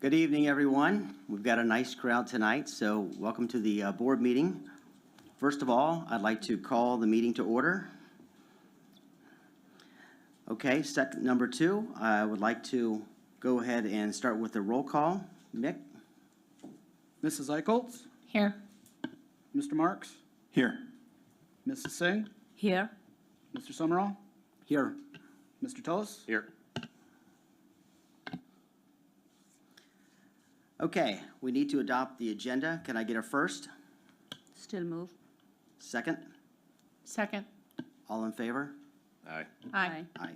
Good evening, everyone. We've got a nice crowd tonight, so welcome to the board meeting. First of all, I'd like to call the meeting to order. Okay, step number 2, I would like to go ahead and start with the roll call. Mick? Mrs. Eichholz? Here. Mr. Marks? Here. Mrs. Singh? Here. Mr. Summerall? Here. Mr. Tullis? Here. Okay, we need to adopt the agenda. Can I get a first? Still move. Second? Second. All in favor? Aye. Aye. Aye.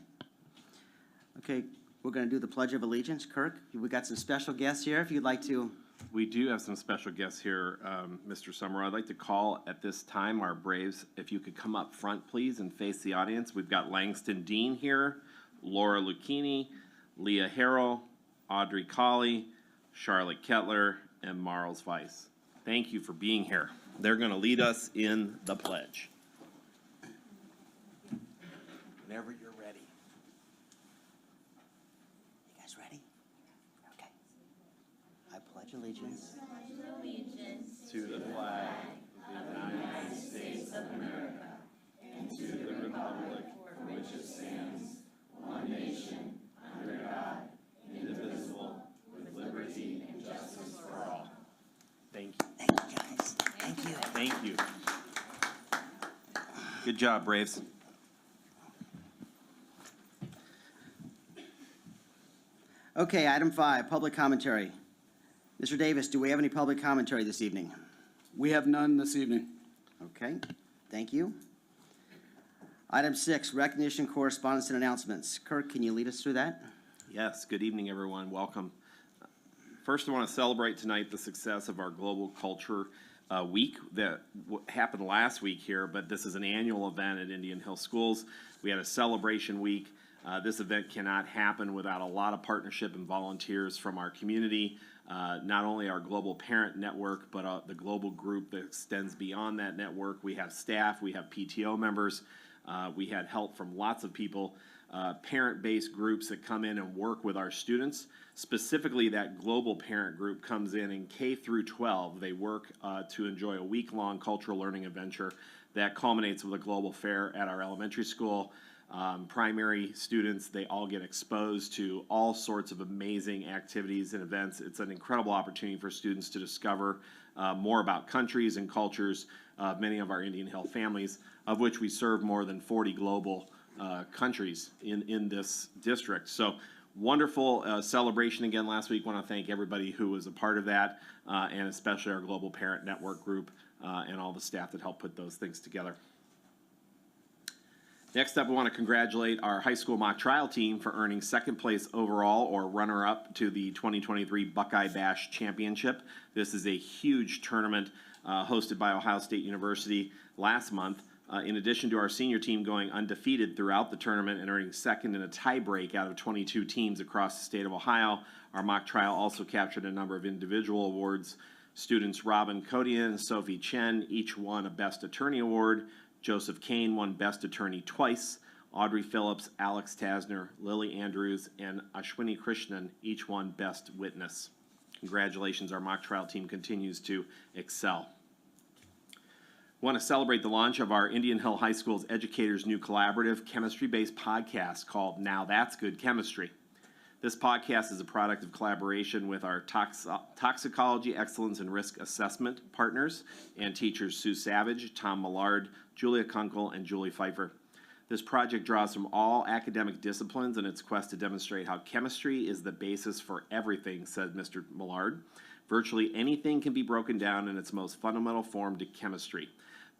Okay, we're going to do the Pledge of Allegiance. Kirk, we got some special guests here if you'd like to. We do have some special guests here, Mr. Summerall. I'd like to call at this time our Braves, if you could come up front, please, and face the audience. We've got Langston Dean here, Laura Lucchini, Leah Harrell, Audrey Colley, Charlotte Kettler, and Marls Weiss. Thank you for being here. They're going to lead us in the pledge. Whenever you're ready. You guys ready? Okay. I pledge allegiance To the flag of the United States of America and to the republic for which it stands, one nation, under God, indivisible, with liberty and justice for all. Thank you. Thank you, guys. Thank you. Thank you. Good job, Braves. Okay, item 5, public commentary. Mr. Davis, do we have any public commentary this evening? We have none this evening. Okay, thank you. Item 6, recognition, correspondence, and announcements. Kirk, can you lead us through that? Yes, good evening, everyone. Welcome. First, I want to celebrate tonight the success of our Global Culture Week that happened last week here, but this is an annual event at Indian Hill Schools. We had a celebration week. This event cannot happen without a lot of partnership and volunteers from our community, not only our global parent network, but the global group that extends beyond that network. We have staff, we have PTO members, we had help from lots of people, parent-based groups that come in and work with our students. Specifically, that global parent group comes in K through 12. They work to enjoy a week-long cultural learning adventure that culminates with a global fair at our elementary school. Primary students, they all get exposed to all sorts of amazing activities and events. It's an incredible opportunity for students to discover more about countries and cultures of many of our Indian Hill families, of which we serve more than 40 global countries in this district. So wonderful celebration again last week. Want to thank everybody who was a part of that, and especially our Global Parent Network group and all the staff that helped put those things together. Next up, we want to congratulate our high school mock trial team for earning second place overall or runner-up to the 2023 Buckeye Bash Championship. This is a huge tournament hosted by Ohio State University last month. In addition to our senior team going undefeated throughout the tournament and earning second in a tiebreak out of 22 teams across the state of Ohio, our mock trial also captured a number of individual awards. Students Robin Kodian and Sophie Chen each won a Best Attorney Award. Joseph Kane won Best Attorney twice. Audrey Phillips, Alex Tasner, Lily Andrews, and Ashwini Krishnan each won Best Witness. Congratulations, our mock trial team continues to excel. We want to celebrate the launch of our Indian Hill High School's Educators' new collaborative chemistry-based podcast called Now That's Good Chemistry. This podcast is a product of collaboration with our Toxicology Excellence and Risk Assessment partners and teachers Sue Savage, Tom Millard, Julia Kunkel, and Julie Pfeiffer. This project draws from all academic disciplines in its quest to demonstrate how chemistry is the basis for everything, said Mr. Millard. Virtually anything can be broken down in its most fundamental form to chemistry.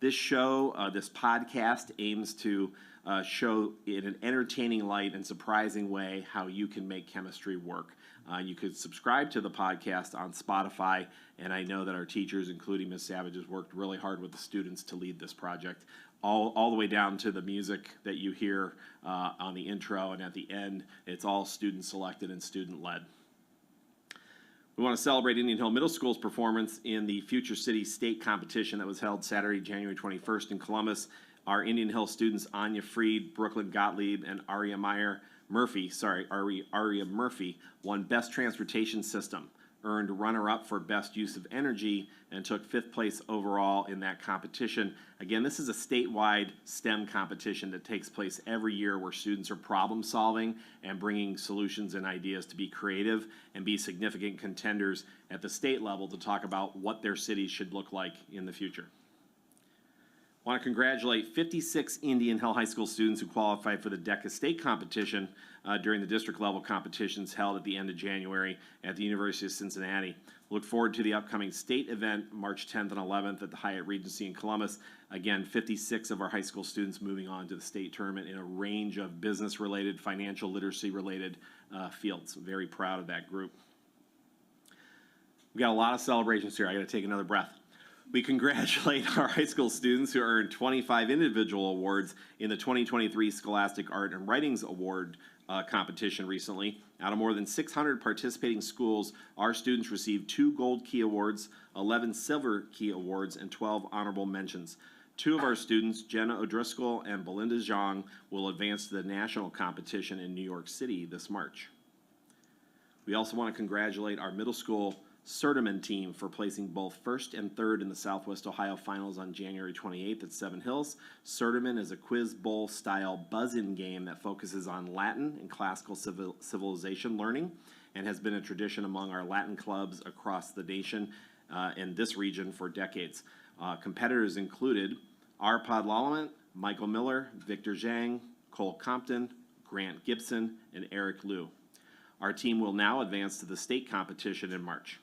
This show, this podcast aims to show in an entertaining light and surprising way how you can make chemistry work. You could subscribe to the podcast on Spotify, and I know that our teachers, including Ms. Savage, has worked really hard with the students to lead this project, all the way down to the music that you hear on the intro and at the end. It's all student-selected and student-led. We want to celebrate Indian Hill Middle School's performance in the Future City State Competition that was held Saturday, January 21st in Columbus. Our Indian Hill students, Anya Freed, Brooklyn Gottlieb, and Aria Meyer Aria Murphy won Best Transportation System, earned runner-up for Best Use of Energy, and took 5th place overall in that competition. Again, this is a statewide STEM competition that takes place every year where students are problem-solving and bringing solutions and ideas to be creative and be significant contenders at the state level to talk about what their cities should look like in the future. I want to congratulate 56 Indian Hill High School students who qualified for the DECA state competition during the district level competitions held at the end of January at the University of Cincinnati. Look forward to the upcoming state event March 10th and 11th at the Hyatt Regency in Columbus. Again, 56 of our high school students moving on to the state tournament in a range of business-related, financial literacy-related fields. I'm very proud of that group. We got a lot of celebrations here. I got to take another breath. We congratulate our high school students who earned 25 individual awards in the 2023 Scholastic Art and Writings Award competition recently. Out of more than 600 participating schools, our students received 2 Gold Key Awards, 11 Silver Key Awards, and 12 honorable mentions. 2 of our students, Jenna O'Driscoll and Belinda Zhang, will advance to the national competition in New York City this March. We also want to congratulate our middle school Sertiman team for placing both 1st and 3rd in the Southwest Ohio Finals on January 28th at Seven Hills. Sertiman is a quiz bowl style buzz-in game that focuses on Latin and classical civilization learning and has been a tradition among our Latin clubs across the nation and this region for decades. Competitors included Arpad Lalaman, Michael Miller, Victor Zhang, Cole Compton, Grant Gibson, and Eric Liu. Our team will now advance to the state competition in March.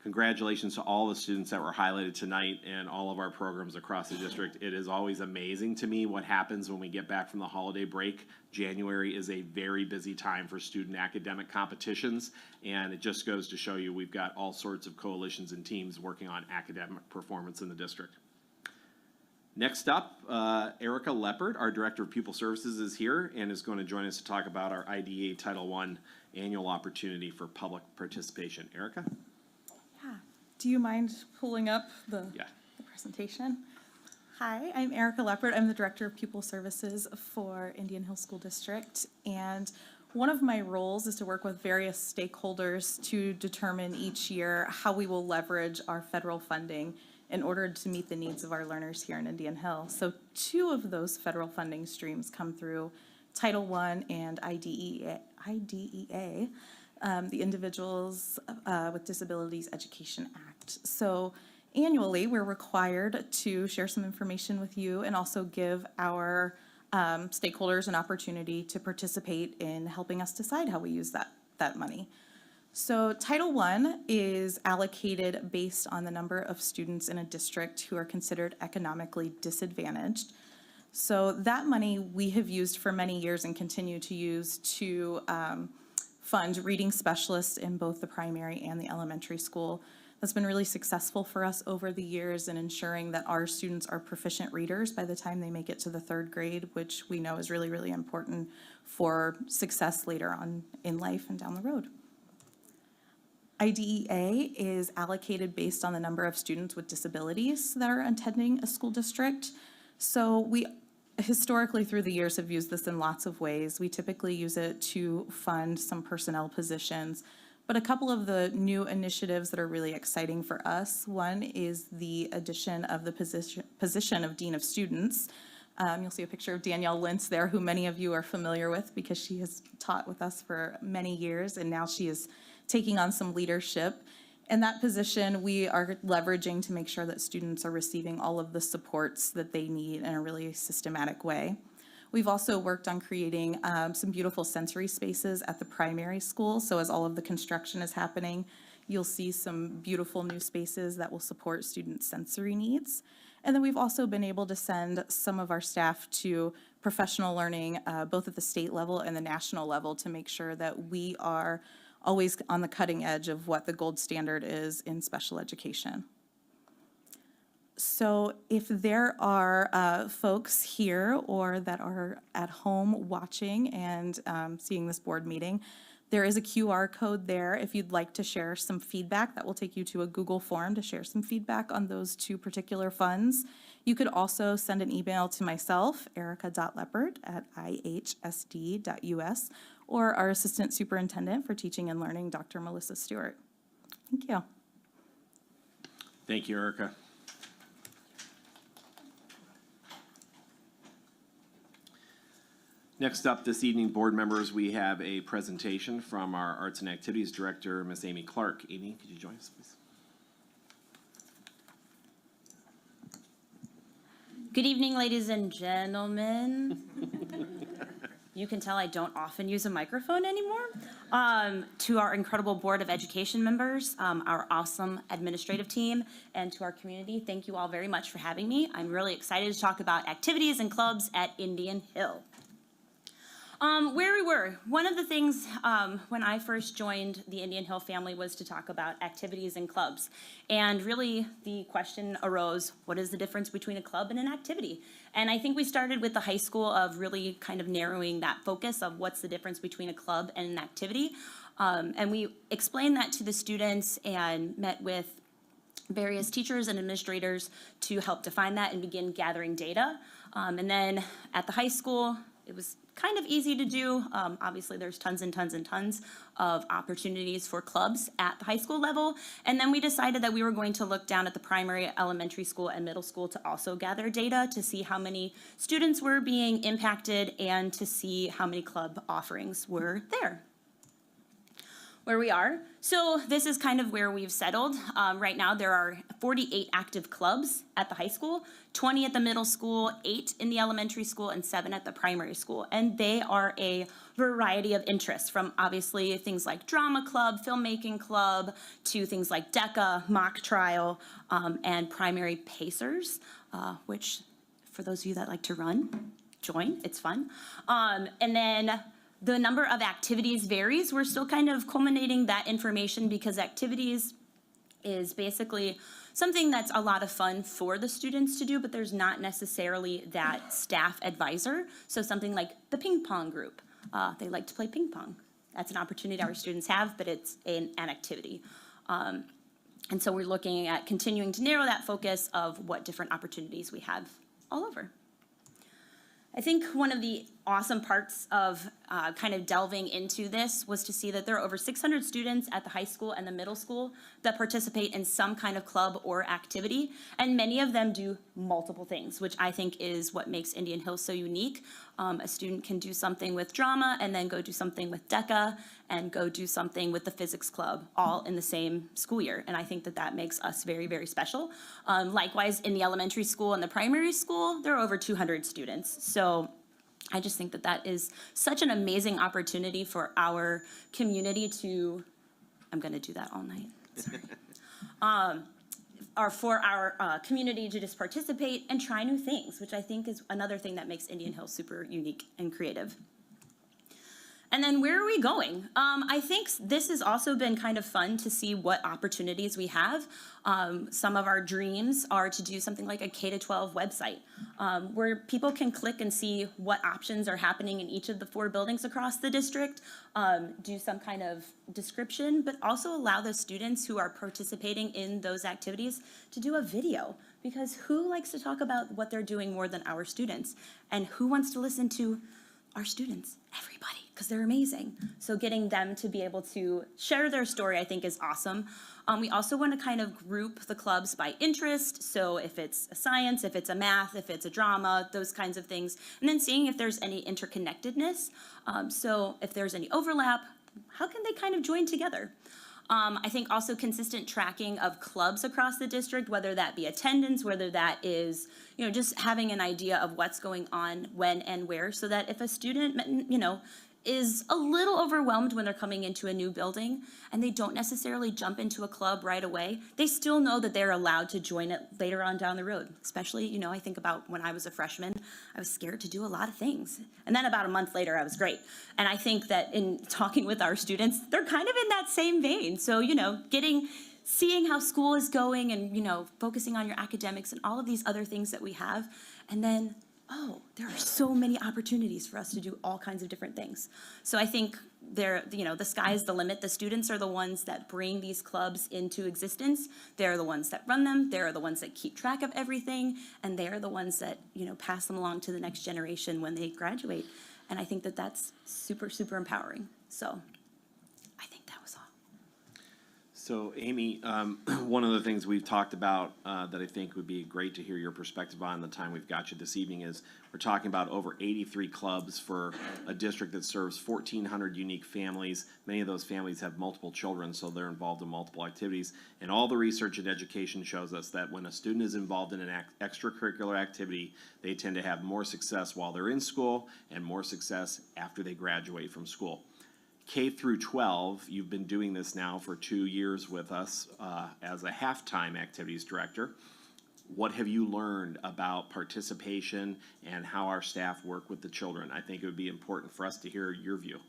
Congratulations to all the students that were highlighted tonight and all of our programs across the district. It is always amazing to me what happens when we get back from the holiday break. January is a very busy time for student academic competitions, and it just goes to show you we've got all sorts of coalitions and teams working on academic performance in the district. Next up, Erica Leopard, our Director of Pupil Services, is here and is going to join us to talk about our IDEA Title I annual opportunity for public participation. Erica? Yeah. Do you mind pulling up the Yeah. presentation? Hi, I'm Erica Leopard. I'm the Director of Pupil Services for Indian Hill School District. And one of my roles is to work with various stakeholders to determine each year how we will leverage our federal funding in order to meet the needs of our learners here in Indian Hill. So 2 of those federal funding streams come through Title I and IDEA, the Individuals with Disabilities Education Act. So annually, we're required to share some information with you and also give our stakeholders an opportunity to participate in helping us decide how we use that money. So Title I is allocated based on the number of students in a district who are considered economically disadvantaged. So that money we have used for many years and continue to use to fund reading specialists in both the primary and the elementary school. That's been really successful for us over the years in ensuring that our students are proficient readers by the time they make it to the 3rd grade, which we know is really, really important for success later on in life and down the road. IDEA is allocated based on the number of students with disabilities that are attending a school district. So we historically through the years have used this in lots of ways. We typically use it to fund some personnel positions, but a couple of the new initiatives that are really exciting for us. One is the addition of the position of Dean of Students. You'll see a picture of Danielle Lintz there, who many of you are familiar with because she has taught with us for many years, and now she is taking on some leadership. In that position, we are leveraging to make sure that students are receiving all of the supports that they need in a really systematic way. We've also worked on creating some beautiful sensory spaces at the primary school. So as all of the construction is happening, you'll see some beautiful new spaces that will support students' sensory needs. And then we've also been able to send some of our staff to professional learning, both at the state level and the national level, to make sure that we are always on the cutting edge of what the gold standard is in special education. So if there are folks here or that are at home watching and seeing this board meeting There is a QR code there if you'd like to share some feedback. That will take you to a Google form to share some feedback on those two particular funds. You could also send an email to myself, erica.leppert@ihsd.us, or our Assistant Superintendent for Teaching and Learning, Dr. Melissa Stewart. Thank you. Thank you, Erica. Next up this evening, board members, we have a presentation from our Arts and Activities Director, Miss Amy Clark. Amy, could you join us, please? Good evening, ladies and gentlemen. You can tell I don't often use a microphone anymore. To our incredible Board of Education members, our awesome administrative team, and to our community, thank you all very much for having me. I'm really excited to talk about activities and clubs at Indian Hill. Where we were, one of the things when I first joined the Indian Hill family was to talk about activities and clubs. And really the question arose, what is the difference between a club and an activity? And I think we started with the high school of really kind of narrowing that focus of what's the difference between a club and an activity. And we explained that to the students and met with various teachers and administrators to help define that and begin gathering data. And then at the high school, it was kind of easy to do. Obviously, there's tons and tons and tons of opportunities for clubs at the high school level. And then we decided that we were going to look down at the primary, elementary school, and middle school to also gather data to see how many students were being impacted and to see how many club offerings were there. Where we are. So this is kind of where we've settled. Right now there are 48 active clubs at the high school, 20 at the middle school, 8 in the elementary school, and 7 at the primary school. And they are a variety of interests, from obviously things like drama club, filmmaking club, to things like DECA, mock trial, and primary pacers, which for those of you that like to run, join, it's fun. And then the number of activities varies. We're still kind of culminating that information because activities is basically something that's a lot of fun for the students to do, but there's not necessarily that staff advisor. So something like the ping pong group. They like to play ping pong. That's an opportunity our students have, but it's an activity. And so we're looking at continuing to narrow that focus of what different opportunities we have all over. I think one of the awesome parts of kind of delving into this was to see that there are over 600 students at the high school and the middle school that participate in some kind of club or activity, and many of them do multiple things, which I think is what makes Indian Hill so unique. A student can do something with drama and then go do something with DECA and go do something with the physics club all in the same school year, and I think that that makes us very, very special. Likewise, in the elementary school and the primary school, there are over 200 students. So I just think that that is such an amazing opportunity for our community to, I'm gonna do that all night, sorry. Or for our community to just participate and try new things, which I think is another thing that makes Indian Hill super unique and creative. And then where are we going? I think this has also been kind of fun to see what opportunities we have. Some of our dreams are to do something like a K-12 website, where people can click and see what options are happening in each of the 4 buildings across the district, do some kind of description, but also allow the students who are participating in those activities to do a video. Because who likes to talk about what they're doing more than our students? And who wants to listen to our students? Everybody, because they're amazing. So getting them to be able to share their story, I think, is awesome. We also want to kind of group the clubs by interest. So if it's a science, if it's a math, if it's a drama, those kinds of things. And then seeing if there's any interconnectedness. So if there's any overlap, how can they kind of join together? I think also consistent tracking of clubs across the district, whether that be attendance, whether that is, just having an idea of what's going on, when and where, so that if a student, is a little overwhelmed when they're coming into a new building and they don't necessarily jump into a club right away, they still know that they're allowed to join it later on down the road. Especially, I think about when I was a freshman, I was scared to do a lot of things. And then about a month later, I was great. And I think that in talking with our students, they're kind of in that same vein. So, seeing how school is going and, focusing on your academics and all of these other things that we have, and then oh, there are so many opportunities for us to do all kinds of different things. So I think the sky's the limit. The students are the ones that bring these clubs into existence. They're the ones that run them. They're the ones that keep track of everything. And they are the ones that, pass them along to the next generation when they graduate. And I think that that's super, super empowering. So I think that was all. So Amy, one of the things we've talked about that I think would be great to hear your perspective on the time we've got you this evening is we're talking about over 83 clubs for a district that serves 1,400 unique families. Many of those families have multiple children, so they're involved in multiple activities. And all the research in education shows us that when a student is involved in an extracurricular activity, they tend to have more success while they're in school and more success after they graduate from school. K through 12, you've been doing this now for 2 years with us as a halftime activities director. What have you learned about participation and how our staff work with the children? I think it would be important for us to hear your view.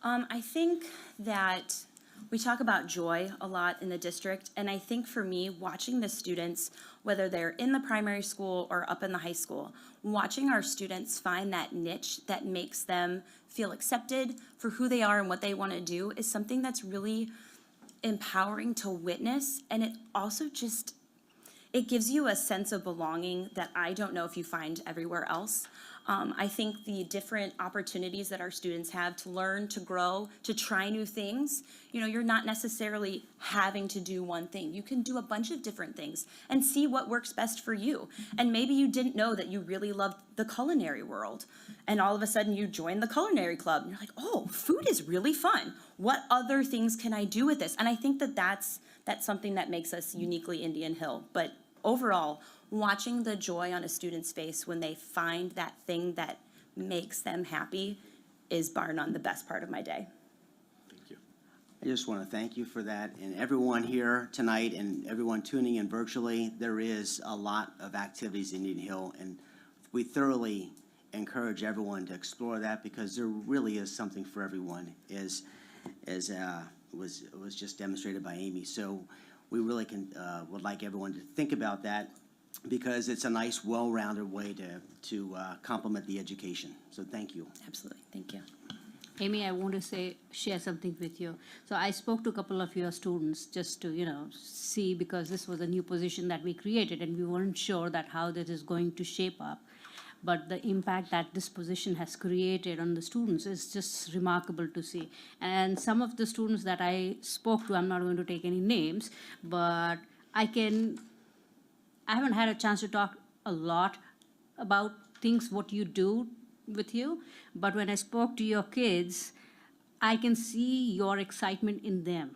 I think that we talk about joy a lot in the district, and I think for me, watching the students, whether they're in the primary school or up in the high school, watching our students find that niche that makes them feel accepted for who they are and what they want to do is something that's really empowering to witness, and it also it gives you a sense of belonging that I don't know if you find everywhere else. I think the different opportunities that our students have to learn, to grow, to try new things, you're not necessarily having to do one thing. You can do a bunch of different things and see what works best for you. And maybe you didn't know that you really loved the culinary world. And all of a sudden you join the culinary club and you're like, oh, food is really fun. What other things can I do with this? And I think that that's something that makes us uniquely Indian Hill. But overall, watching the joy on a student's face when they find that thing that makes them happy is bar none the best part of my day. Thank you. I just want to thank you for that, and everyone here tonight and everyone tuning in virtually. There is a lot of activities in Indian Hill, and we thoroughly encourage everyone to explore that because there really is something for everyone, as was just demonstrated by Amy. So we really would like everyone to think about that because it's a nice, well-rounded way to complement the education. So thank you. Absolutely. Thank you. Amy, I want to share something with you. So I spoke to a couple of your students just to, see, because this was a new position that we created and we weren't sure that how this is going to shape up. But the impact that this position has created on the students is just remarkable to see. And some of the students that I spoke to, I'm not going to take any names, but I haven't had a chance to talk a lot about things, what you do with you, but when I spoke to your kids, I can see your excitement in them.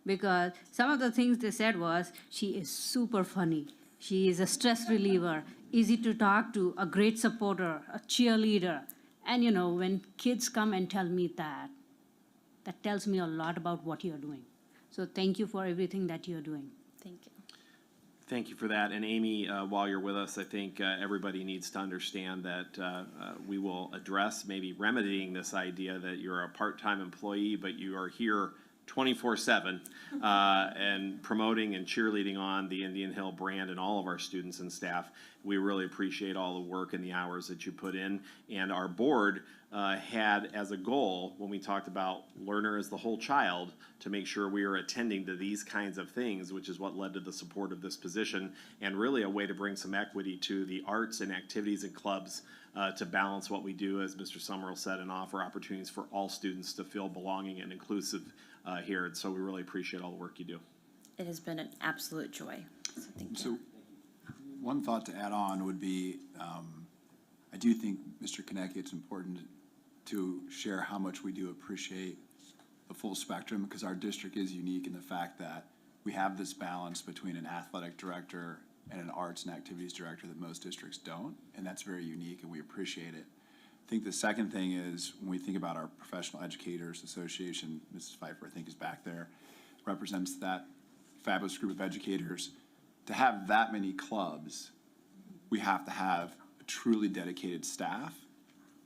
Because some of the things they said was, she is super funny. She is a stress reliever, easy to talk to, a great supporter, a cheerleader. And when kids come and tell me that tells me a lot about what you're doing. So thank you for everything that you're doing. Thank you. Thank you for that. And Amy, while you're with us, I think everybody needs to understand that we will address maybe remedying this idea that you're a part-time employee, but you are here 24/7 and promoting and cheerleading on the Indian Hill brand and all of our students and staff. We really appreciate all the work and the hours that you put in. And our board had as a goal, when we talked about learner as the whole child, to make sure we are attending to these kinds of things, which is what led to the support of this position, and really a way to bring some equity to the arts and activities and clubs to balance what we do, as Mr. Summerall said, and offer opportunities for all students to feel belonging and inclusive here. And so we really appreciate all the work you do. It has been an absolute joy. So thank you. So, one thought to add on would be, I do think, Mr. Konecki, it's important to share how much we do appreciate the full spectrum, because our district is unique in the fact that we have this balance between an athletic director and an arts and activities director that most districts don't, and that's very unique, and we appreciate it. I think the second thing is, when we think about our Professional Educators Association, Mrs. Pfeiffer, I think, is back there, represents that fabulous group of educators. To have that many clubs, we have to have a truly dedicated staff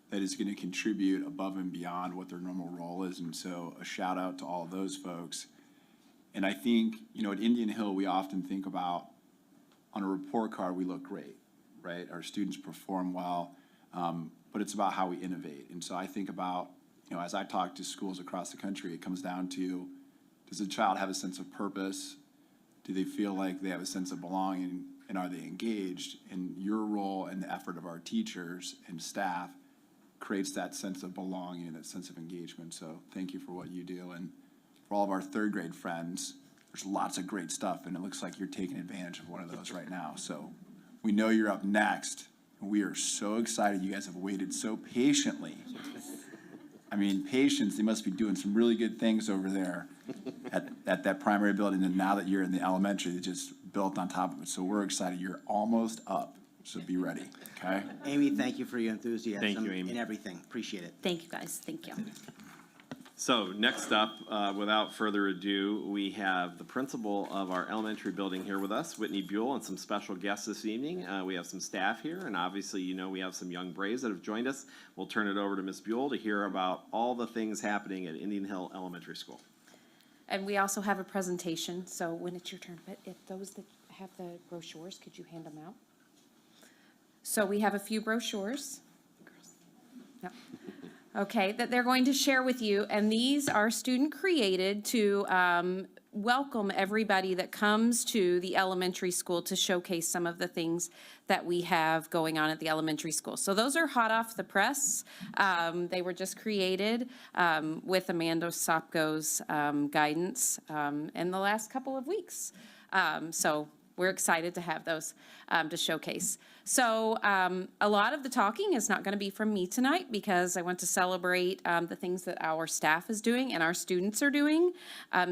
that is going to contribute above and beyond what their normal role is. And so a shout out to all of those folks. And I think, at Indian Hill, we often think about, on a report card, we look great. right? Our students perform well, but it's about how we innovate. And so I think about, as I talk to schools across the country, it comes down to, does the child have a sense of purpose? Do they feel like they have a sense of belonging, and are they engaged? And your role and the effort of our teachers and staff creates that sense of belonging and that sense of engagement. So thank you for what you do. And for all of our third grade friends, there's lots of great stuff, and it looks like you're taking advantage of one of those right now. So we know you're up next, and we are so excited you guys have waited so patiently. I mean, patience, they must be doing some really good things over there at that primary building, and now that you're in the elementary, they just built on top of it. So we're excited. You're almost up, so be ready, okay? Amy, thank you for your enthusiasm. Thank you, Amy. And everything. Appreciate it. Thank you, guys. Thank you. So next up, without further ado, we have the principal of our elementary building here with us, Whitney Buell, and some special guests this evening. We have some staff here, and obviously, we have some young Braves that have joined us. We'll turn it over to Ms. Buell to hear about all the things happening at Indian Hill Elementary School. And we also have a presentation, so when it's your turn, but if those that have the brochures, could you hand them out? So we have a few brochures. Yep. Okay, that they're going to share with you, and these are student-created to welcome everybody that comes to the elementary school to showcase some of the things that we have going on at the elementary school. So those are hot off the press. They were just created with Amanda Sopko's guidance in the last couple of weeks. So we're excited to have those to showcase. So a lot of the talking is not going to be from me tonight because I want to celebrate the things that our staff is doing and our students are doing.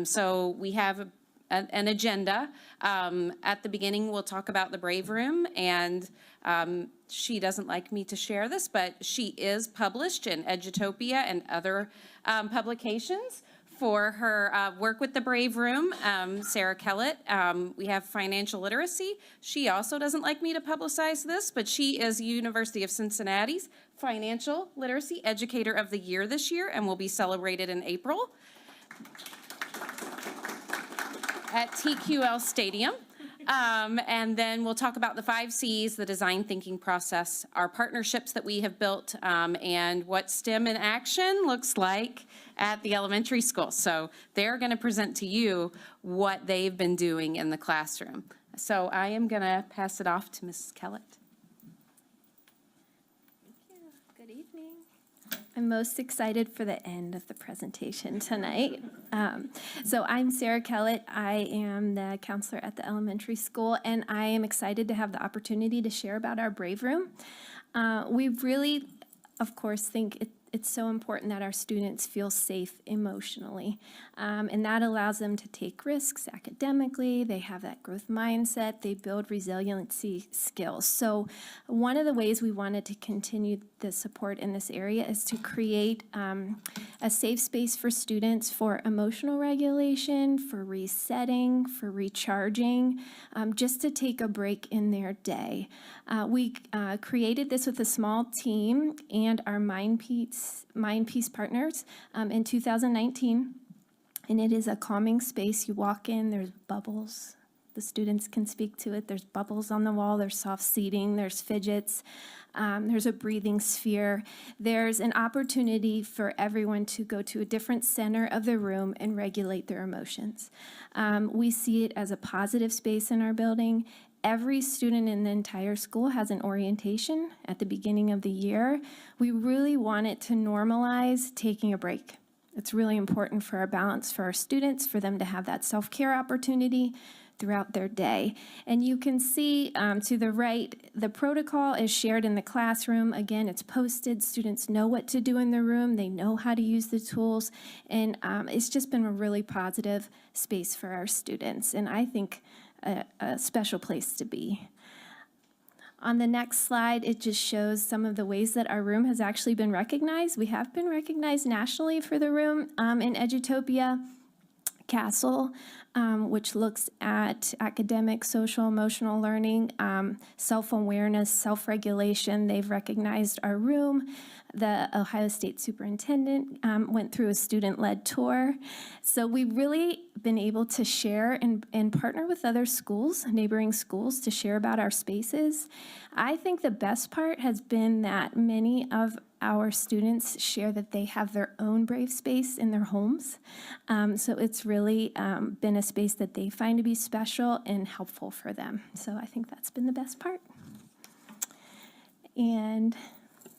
So we have an agenda. At the beginning, we'll talk about the Brave Room, and she doesn't like me to share this, but she is published in Edutopia and other publications for her work with the Brave Room. Sarah Kellett, we have financial literacy. She also doesn't like me to publicize this, but she is University of Cincinnati's Financial Literacy Educator of the Year this year and will be celebrated in April at TQL Stadium. And then we'll talk about the 5 C's, the design thinking process, our partnerships that we have built, and what STEM in action looks like at the elementary school. So they're going to present to you what they've been doing in the classroom. So I am going to pass it off to Mrs. Kellett. Good evening. I'm most excited for the end of the presentation tonight. So I'm Sarah Kellett. I am the counselor at the elementary school, and I am excited to have the opportunity to share about our Brave Room. We really, of course, think it's so important that our students feel safe emotionally, and that allows them to take risks academically. They have that growth mindset. They build resiliency skills. So one of the ways we wanted to continue the support in this area is to create a safe space for students for emotional regulation, for resetting, for recharging, just to take a break in their day. We created this with a small team and our Mind Peace partners in 2019, and it is a calming space. You walk in, there's bubbles. The students can speak to it. There's bubbles on the wall. There's soft seating. There's fidgets. There's a breathing sphere. There's an opportunity for everyone to go to a different center of the room and regulate their emotions. We see it as a positive space in our building. Every student in the entire school has an orientation at the beginning of the year. We really wanted to normalize taking a break. It's really important for our balance for our students, for them to have that self-care opportunity throughout their day. And you can see to the right, the protocol is shared in the classroom. Again, it's posted. Students know what to do in the room. They know how to use the tools. And it's just been a really positive space for our students. And I think a special place to be. On the next slide, it just shows some of the ways that our room has actually been recognized. We have been recognized nationally for the room in Edutopia. Castle, which looks at academic, social, emotional learning, self-awareness, self-regulation. They've recognized our room. The Ohio State Superintendent went through a student-led tour. So we've really been able to share and partner with other schools, neighboring schools, to share about our spaces. I think the best part has been that many of our students share that they have their own brave space in their homes. So it's really been a space that they find to be special and helpful for them. So I think that's been the best part. And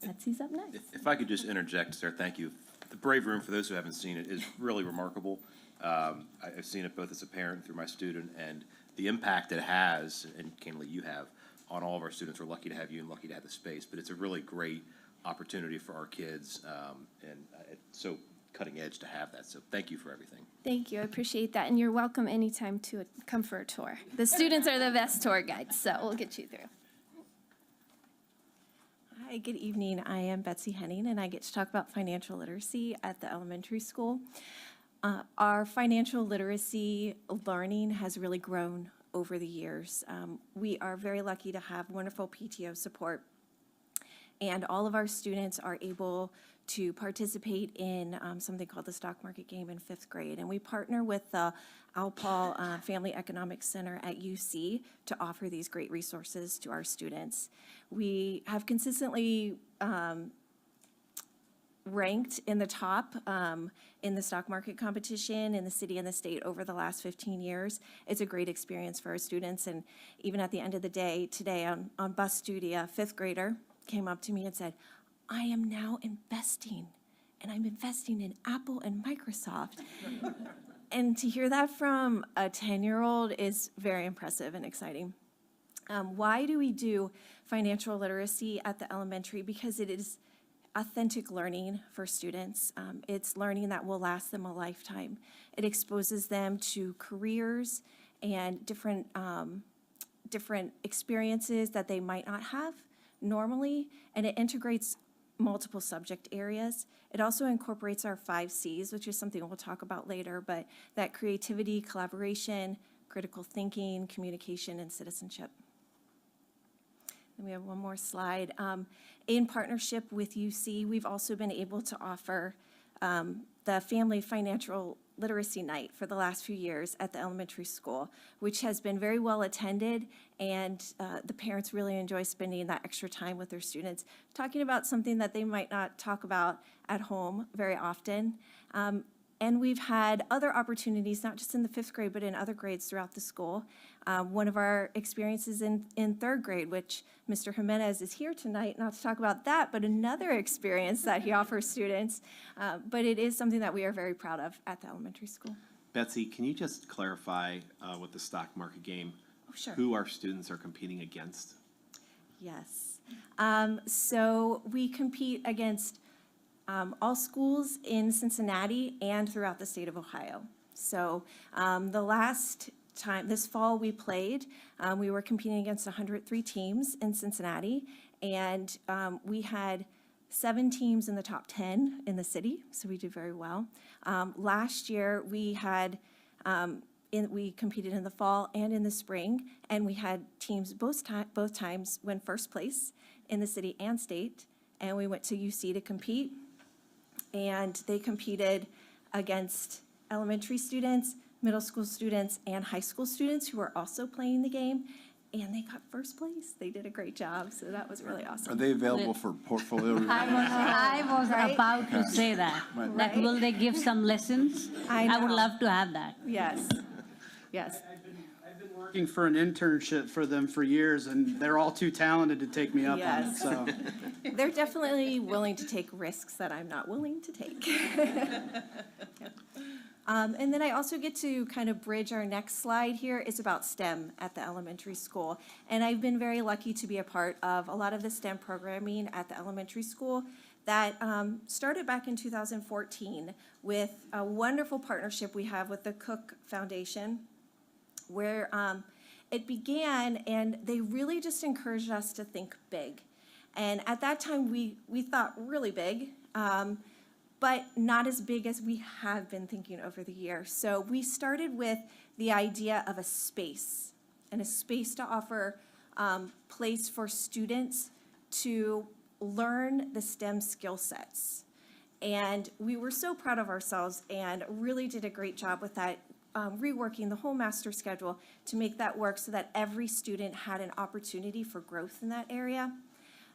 Betsy's up next. If I could just interject, sir, thank you. The Brave Room, for those who haven't seen it, is really remarkable. I've seen it both as a parent through my student, and the impact it has, and candidly you have, on all of our students. We're lucky to have you and lucky to have the space, but it's a really great opportunity for our kids, and it's so cutting edge to have that. So thank you for everything. Thank you, I appreciate that, and you're welcome anytime to come for a tour. The students are the best tour guides, so we'll get you through. Hi, good evening. I am Betsy Henning, and I get to talk about financial literacy at the elementary school. Our financial literacy learning has really grown over the years. We are very lucky to have wonderful PTO support, and all of our students are able to participate in something called the stock market game in 5th grade. And we partner with the Alpal Family Economics Center at UC to offer these great resources to our students. We have consistently ranked in the top in the stock market competition in the city and the state over the last 15 years. It's a great experience for our students. And even at the end of the day, today on bus duty, a 5th grader came up to me and said, "I am now investing, and I'm investing in Apple and Microsoft." And to hear that from a 10-year-old is very impressive and exciting. Why do we do financial literacy at the elementary? Because it is authentic learning for students. It's learning that will last them a lifetime. It exposes them to careers and different experiences that they might not have normally, and it integrates multiple subject areas. It also incorporates our 5 C's, which is something we'll talk about later, but that creativity, collaboration, critical thinking, communication, and citizenship. And we have one more slide. In partnership with UC, we've also been able to offer the Family Financial Literacy Night for the last few years at the elementary school, which has been very well attended, and the parents really enjoy spending that extra time with their students, talking about something that they might not talk about at home very often. And we've had other opportunities, not just in the 5th grade, but in other grades throughout the school. One of our experiences in 3rd grade, which Mr. Jimenez is here tonight, not to talk about that, but another experience that he offers students. But it is something that we are very proud of at the elementary school. Betsy, can you just clarify with the stock market game? Oh, sure. Who our students are competing against? Yes. So we compete against all schools in Cincinnati and throughout the state of Ohio. So the last time, this fall we played, we were competing against 103 teams in Cincinnati, and we had 7 teams in the top 10 in the city, so we did very well. Last year we had, we competed in the fall and in the spring, and we had teams both times win first place in the city and state, and we went to UC to compete. And they competed against elementary students, middle school students, and high school students who were also playing the game, and they got first place. They did a great job, so that was really Are awesome. they available for portfolio review? I was about to say that. That will they give some lessons? I would know. love to have that. Yes, yes. I've been working for an internship for them for years, and they're all too talented to take me up on it, Yes. so. They're definitely willing to take risks that I'm not willing to take. And then I also get to kind of bridge our next slide here. It's about STEM at the elementary school. And I've been very lucky to be a part of a lot of the STEM programming at the elementary school that started back in 2014 with a wonderful partnership we have with the Cook Foundation, where it began, and they really just encouraged us to think big. And at that time, we thought really big. but not as big as we have been thinking over the years. So we started with the idea of a space, and a space to offer place for students to learn the STEM skill sets. And we were so proud of ourselves and really did a great job with that, reworking the whole master schedule to make that work so that every student had an opportunity for growth in that area.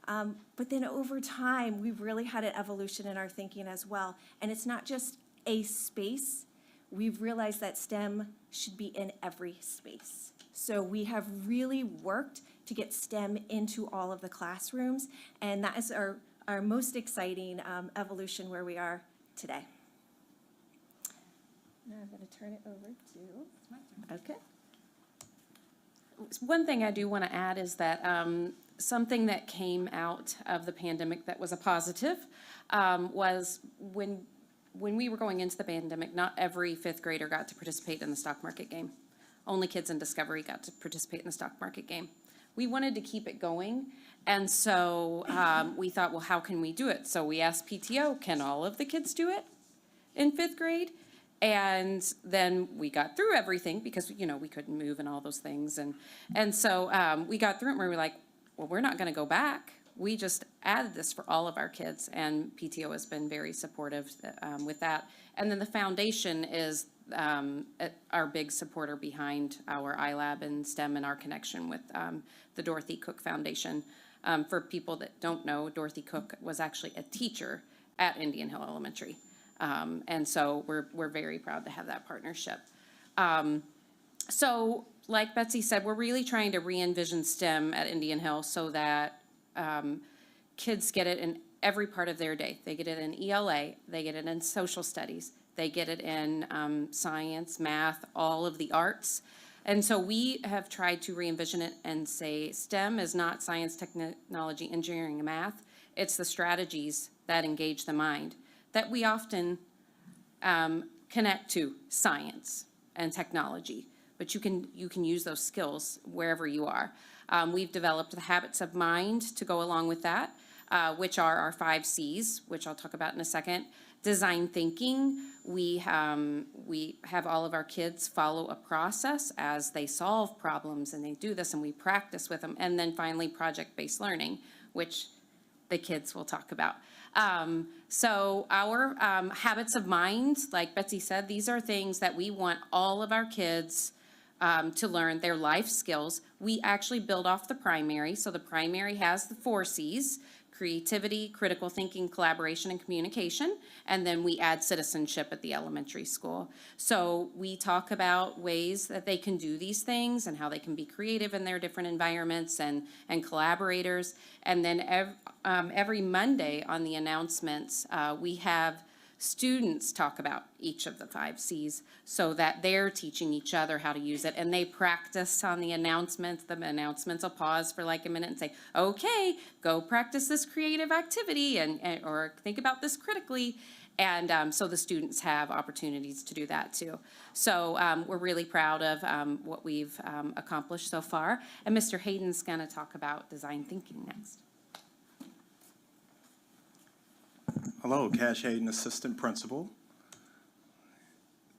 But then over time, we've really had an evolution in our thinking as well. And it's not just a space. We've realized that STEM should be in every space. So we have really worked to get STEM into all of the classrooms, and that is our most exciting evolution where we are today. Now I'm going to turn it over to, okay. One thing I do want to add is that something that came out of the pandemic that was a positive was when we were going into the pandemic, not every fifth grader got to participate in the stock market game. Only kids in Discovery got to participate in the stock market game. We wanted to keep it going, and so we thought, well, how can we do it? So we asked PTO, can all of the kids do it in fifth grade? And then we got through everything because, you know, we couldn't move and all those things. And so we got through it and we were like, well, we're not going to go back. We just added this for all of our kids, and PTO has been very supportive with that. And then the foundation is our big supporter behind our iLab and STEM and our connection with the Dorothy Cook Foundation. For people that don't know, Dorothy Cook was actually a teacher at Indian Hill Elementary. And so we're very proud to have that partnership. So like Betsy said, we're really trying to re-envision STEM at Indian Hill so that kids get it in every part of their day. They get it in ELA, they get it in social studies, they get it in science, math, all of the arts. And so we have tried to re-envision it and say STEM is not science, technology, engineering, and math. It's the strategies that engage the mind that we often connect to science and technology, but you can use those skills wherever you are. We've developed the habits of mind to go along with that, which are our 5 C's, which I'll talk about in a second. Design thinking, we have all of our kids follow a process as they solve problems, and they do this, and we practice with them. And then finally, project-based learning, which the kids will talk about. So our habits of mind, like Betsy said, these are things that we want all of our kids to learn, their life skills. We actually build off the primary. So the primary has the 4 C's: creativity, critical thinking, collaboration, and communication. And then we add citizenship at the elementary school. So we talk about ways that they can do these things and how they can be creative in their different environments and collaborators. And then every Monday on the announcements, we have students talk about each of the 5 C's so that they're teaching each other how to use it, and they practice on the announcements. The announcements will pause for like a minute and say, okay, go practice this creative activity or think about this critically. And so the students have opportunities to do that too. So we're really proud of what we've accomplished so far. And Mr. Hayden's gonna talk about design thinking next. Hello, Cash Hayden, Assistant Principal.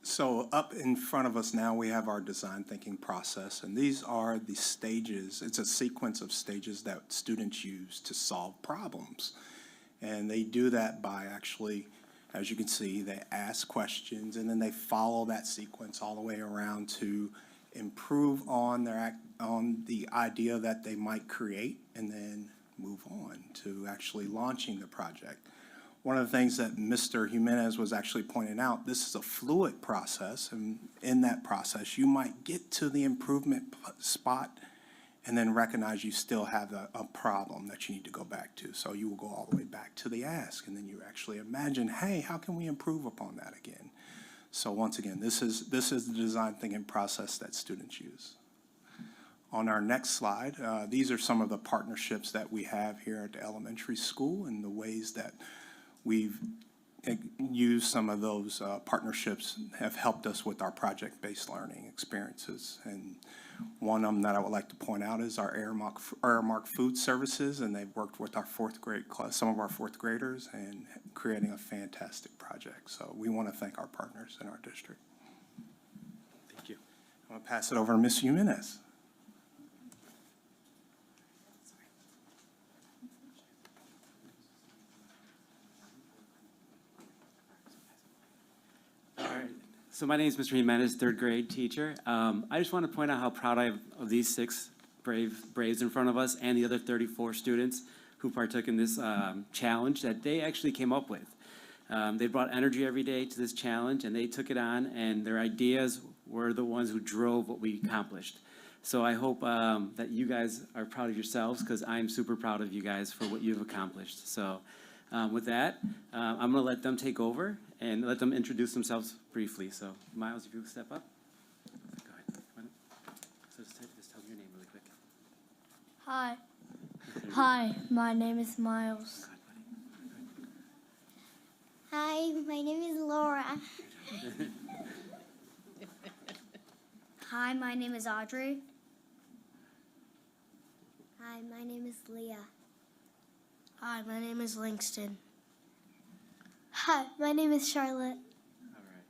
So up in front of us now, we have our design thinking process, and these are the stages. It's a sequence of stages that students use to solve problems. And they do that by actually, as you can see, they ask questions, and then they follow that sequence all the way around to improve on the idea that they might create, and then move on to actually launching the project. One of the things that Mr. Jimenez was actually pointing out, this is a fluid process, and in that process, you might get to the improvement spot and then recognize you still have a problem that you need to go back to. So you will go all the way back to the ask, and then you actually imagine, hey, how can we improve upon that again? So once again, this is the design thinking process that students use. On our next slide, these are some of the partnerships that we have here at the elementary school and the ways that we've used some of those partnerships have helped us with our project-based learning experiences. And One of them that I would like to point out is our Airmark Food Services, and they've worked with our fourth grade class, some of our fourth graders, and creating a fantastic project. So we want to thank our partners in our district. Thank you. I'm going to pass it over to Ms. Jimenez. All right. So my name is Mr. Jimenez, third grade teacher. I just want to point out how proud I am of these 6 Braves in front of us and the other 34 students who partook in this challenge that they actually came up with. They brought energy every day to this challenge, and they took it on, and their ideas were the ones who drove what we accomplished. So I hope that you guys are proud of yourselves, because I'm super proud of you guys for what you've accomplished. So with that, I'm going to let them take over and let them introduce themselves briefly. So Miles, if you would step up. Go ahead. Come on. So just tell me your name really quick. Hi. Hi, my name is Miles. Hi, my name is Laura. Hi, my name is Audrey. Hi, my name is Leah. Hi, my name is Langston. Hi, my name is Charlotte. All right.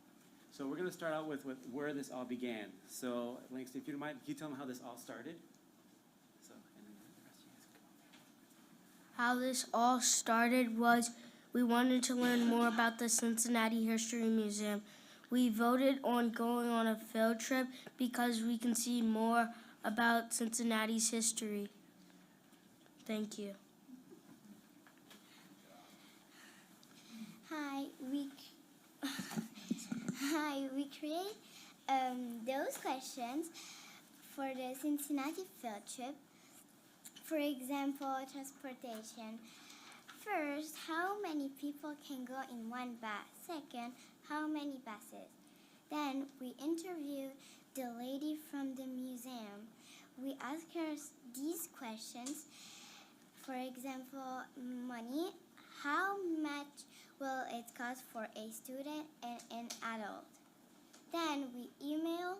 So we're going to start out with where this all began. So Langston, if you don't mind, can you tell them how this all started? So, and then the rest of you guys How this all started was we wanted to learn more about the Cincinnati History Museum. We voted on going on a field trip because we can see more about Cincinnati's history. Thank you. Hi, we create those questions for the Cincinnati field trip. For example, transportation. First, how many people can go in one bus? Second, how many buses? Then we interview the lady from the museum. We ask her these questions. For example, money. How much will it cost for a student and an adult? Then we email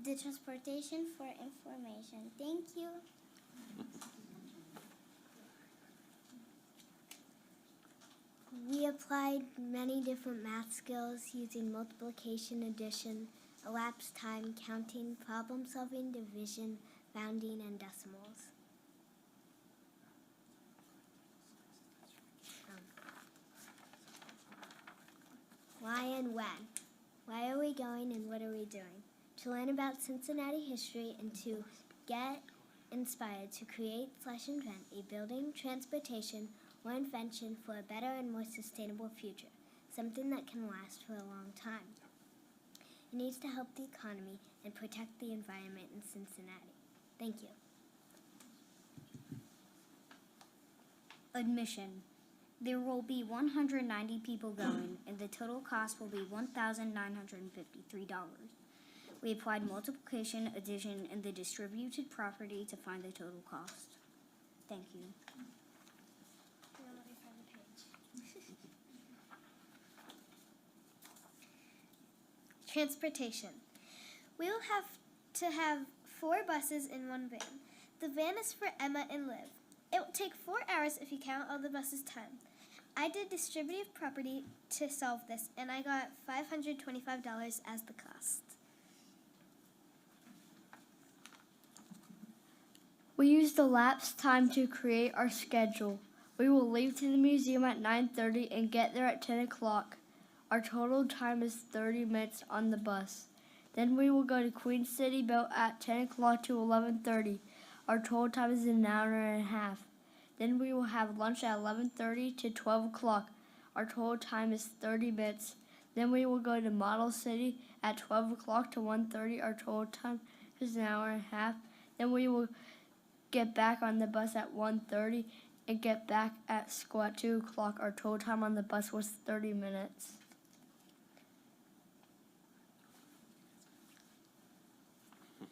the transportation for information. Thank you. We applied many different math skills using multiplication, addition, elapsed time, counting, problem solving, division, rounding, and decimals. Why and when? Why are we going and what are we doing? To learn about Cincinnati history and to get inspired to create/invent a building, transportation, or invention for a better and more sustainable future, something that can last for a long time. It needs to help the economy and protect the environment in Cincinnati. Thank you. Admission. There will be 190 people going, and the total cost will be $1,953. We applied multiplication, addition, and the distributed property to find the total cost. Thank you. Transportation. We will have to have 4 buses in one van. The van is for Emma and Liv. It will take 4 hours if you count all the buses' time. I did distributive property to solve this, and I got $525 as the cost. We used elapsed time to create our schedule. We will leave to the museum at 9:30 and get there at 10 o'clock. Our total time is 30 minutes on the bus. Then we will go to Queen City Boat at 10 o'clock to 11:30. Our total time is an hour and a half. Then we will have lunch at 11:30 to 12 o'clock. Our total time is 30 minutes. Then we will go to Model City at 12 o'clock to 1:30. Our total time is an hour and a half. Then we will get back on the bus at 1:30 and get back at school at 2 o'clock. Our total time on the bus was 30 minutes.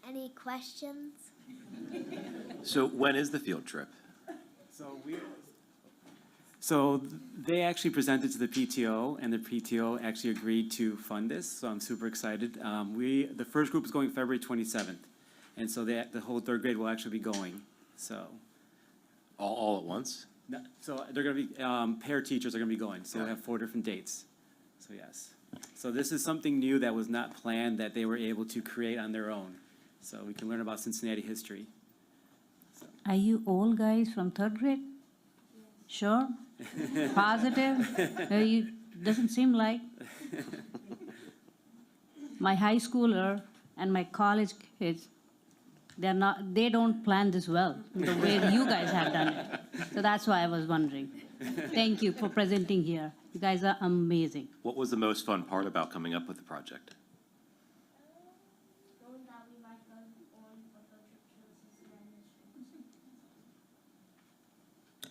Any questions? So when is the field trip? So they actually presented to the PTO, and the PTO actually agreed to fund this, so I'm super excited. The first group is going February 27th, And so the whole third grade will actually be going, so. All at once? So they're gonna be, pair teachers are gonna be going, so we'll have 4 different dates. So yes. So this is something new that was not planned, that they were able to create on their own. So we can learn about Cincinnati history. Are you all guys from third grade? Sure? Positive? You, doesn't seem like. My high schooler and my college kids, they don't plan this well, the way you guys have done it. So that's why I was wondering. Thank you for presenting here. You guys are amazing. What was the most fun part about coming up with the project?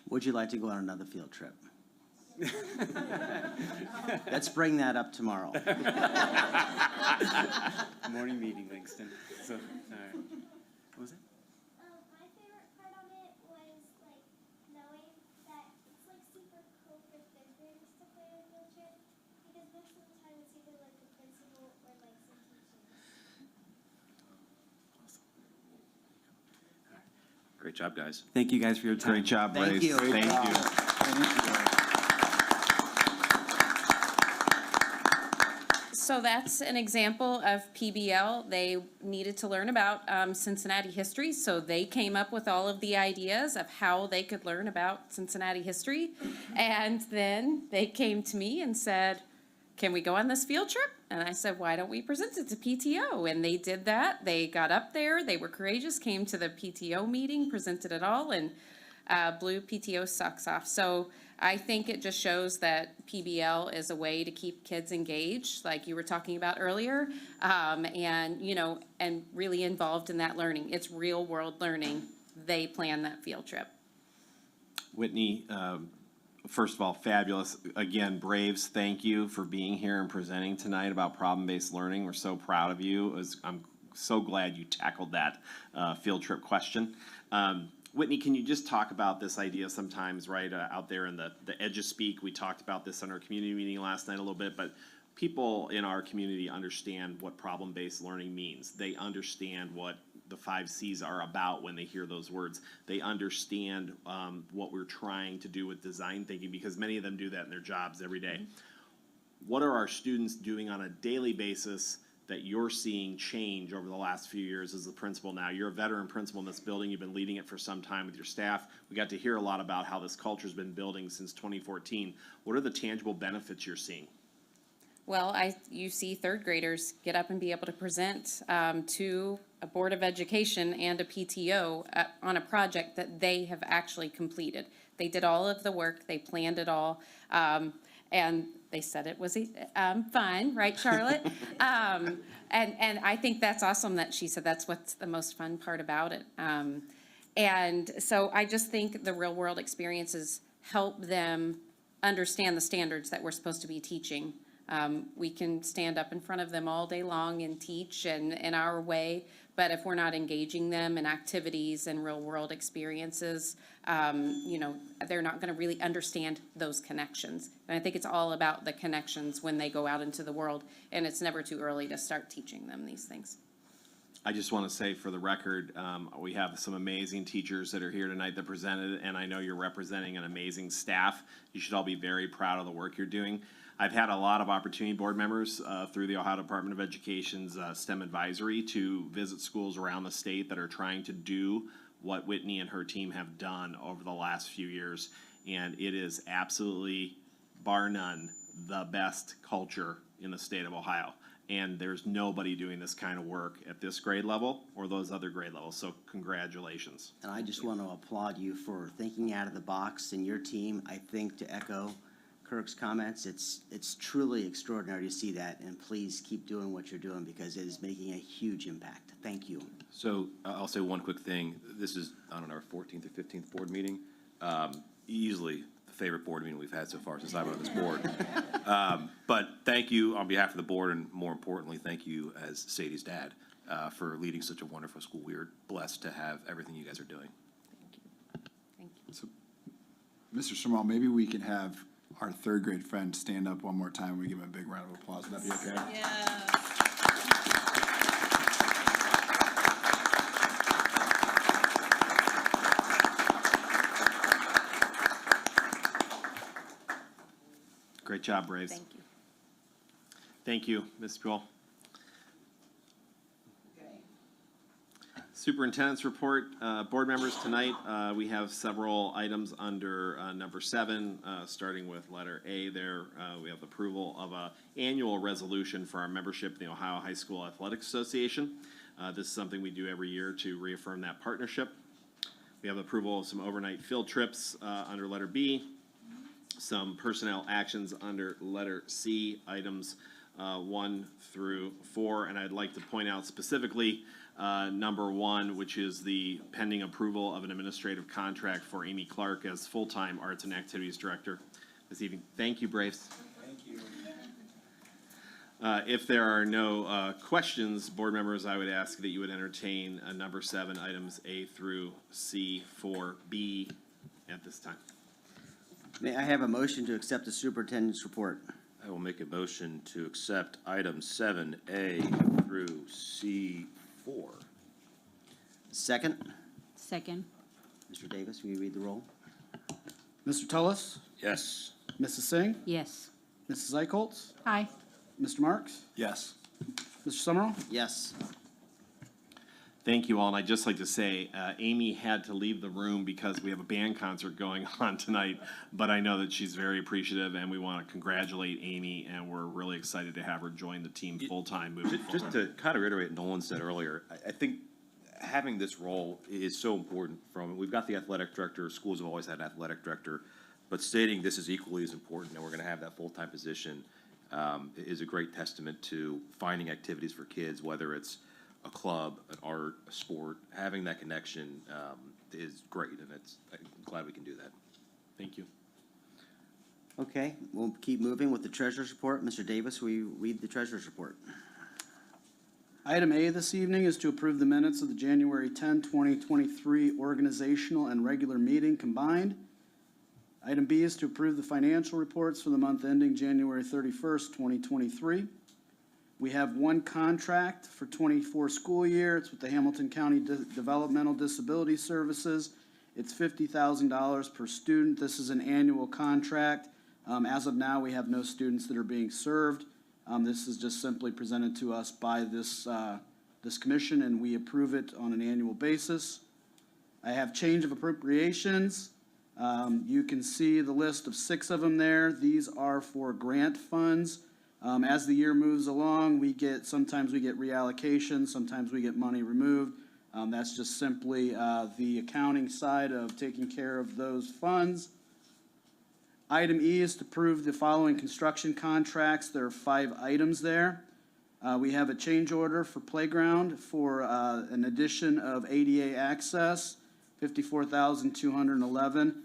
Would you like to go on another field trip? Let's bring that up tomorrow. Morning meeting, Langston. So, all right. What was it? My favorite part of it was like knowing that it's like super cool for fifth graders to plan a field trip because most of the time it's either like the principal or like some teachers. Great job, guys. Thank you guys for your time. Great job, Thank Braves. you. Thank Great you. So that's an example of PBL. They needed to learn about Cincinnati history, so they came up with all of the ideas of how they could learn about Cincinnati history. And then they came to me and said, can we go on this field trip? And I said, why don't we present it to PTO? And they did that. They got up there, they were courageous, came to the PTO meeting, presented it all, and blew PTO socks off. So I think it just shows that PBL is a way to keep kids engaged, like you were talking about earlier, and, you know, and really involved in that learning. It's real world learning. They plan that field trip. Whitney, first of all, fabulous. Again, Braves, thank you for being here and presenting tonight about problem-based learning. We're so proud of you. I'm so glad you tackled that field trip question. Whitney, can you just talk about this idea sometimes, right, out there in the edge of speak? We talked about this in our community meeting last night a little bit, but people in our community understand what problem-based learning means. They understand what the 5 C's are about when they hear those words. They understand what we're trying to do with design thinking, because many of them do that in their jobs every day. What are our students doing on a daily basis that you're seeing change over the last few years as a principal now? You're a veteran principal in this building. You've been leading it for some time with your staff. We got to hear a lot about how this culture's been building since 2014. What are the tangible benefits you're seeing? Well, you see third graders get up and be able to present to a Board of Education and a PTO on a project that they have actually completed. They did all of the work, they planned it all, and they said it was fun, right, Charlotte? And I think that's awesome that she said that's what's the most fun part about it. And so I just think the real world experiences help them understand the standards that we're supposed to be teaching. We can stand up in front of them all day long and teach in our way, but if we're not engaging them in activities and real world experiences, you know, they're not going to really understand those connections. And I think it's all about the connections when they go out into the world, and it's never too early to start teaching them these things. I just want to say for the record, we have some amazing teachers that are here tonight that presented, and I know you're representing an amazing staff. You should all be very proud of the work you're doing. I've had a lot of opportunity, board members, through the Ohio Department of Education's STEM advisory to visit schools around the state that are trying to do what Whitney and her team have done over the last few years. And it is absolutely, bar none, the best culture in the state of Ohio. And there's nobody doing this kind of work at this grade level or those other grade levels. So congratulations. And I just want to applaud you for thinking out of the box, and your team. I think, to echo Kirk's comments, it's truly extraordinary to see that, and please keep doing what you're doing because it is making a huge impact. Thank you. So I'll say one quick thing. This is, I don't know, our 14th or 15th board meeting. Easily the favorite board meeting we've had so far since I've been on this board. But thank you on behalf of the board, and more importantly, thank you as Sadie's dad for leading such a wonderful school. We're blessed to have everything you guys are doing. Thank you. So, Mr. Sumrall, maybe we can have our third grade friend stand up one more time. We give him a big round of applause. Would that be okay? Yeah. Great job, Braves. Thank you. Thank you, Ms. Buell. Superintendent's report, board members, tonight, we have several items under, number 7, starting with letter A there. We have approval of a annual resolution for our membership in the Ohio High School Athletics Association. This is something we do every year to reaffirm that partnership. We have approval of some overnight field trips, under letter B. Some personnel actions under letter C, items 1 through 4, and I'd like to point out specifically number 1, which is the pending approval of an administrative contract for Amy Clark as full-time Arts and Activities Director this evening. Thank you, Braves. Thank you. If there are no questions, board members, I would ask that you would entertain number 7, items A through C for B at this time. May I have a motion to accept the superintendent's report? I will make a motion to accept items 7A through C4. Second, Second. Mr. Davis, will you read the roll? Mr. Tullis, Yes. Mrs. Singh, Yes. Mrs. Eichholz, Aye. Mr. Marks, Yes. Mr. Summerall. Yes. Thank you all, and I'd just like to say, Amy had to leave the room because we have a band concert going on tonight, but I know that she's very appreciative, and we want to congratulate Amy, and we're really excited to have her join the team full-time moving forward. Just to kind of reiterate what Nolan said earlier, I think having this role is so important. We've got the athletic director, schools have always had an athletic director, but stating this is equally as important, and we're gonna have that full-time position, is a great testament to finding activities for kids, whether it's a club, an art, a sport. Having that connection is great, and I'm glad we can do that. Thank you. Okay, we'll keep moving with the treasurer's report. Mr. Davis, will you read the treasurer's report? Item A this evening is to approve the minutes of the January 10, 2023 organizational and regular meeting combined. Item B is to approve the financial reports for the month ending January 31st, 2023. We have one contract for 24 school year. It's with the Hamilton County Developmental Disability Services. It's $50,000 per student. This is an annual contract. As of now, we have no students that are being served. This is just simply presented to us by this commission, and we approve it on an annual basis. I have change of appropriations. You can see the list of 6 of them there. These are for grant funds. As the year moves along, sometimes we get reallocation, sometimes we get money removed. That's just simply the accounting side of taking care of those funds. Item E is to approve the following construction contracts. There are 5 items there. We have a change order for playground for an addition of ADA access, $54,211.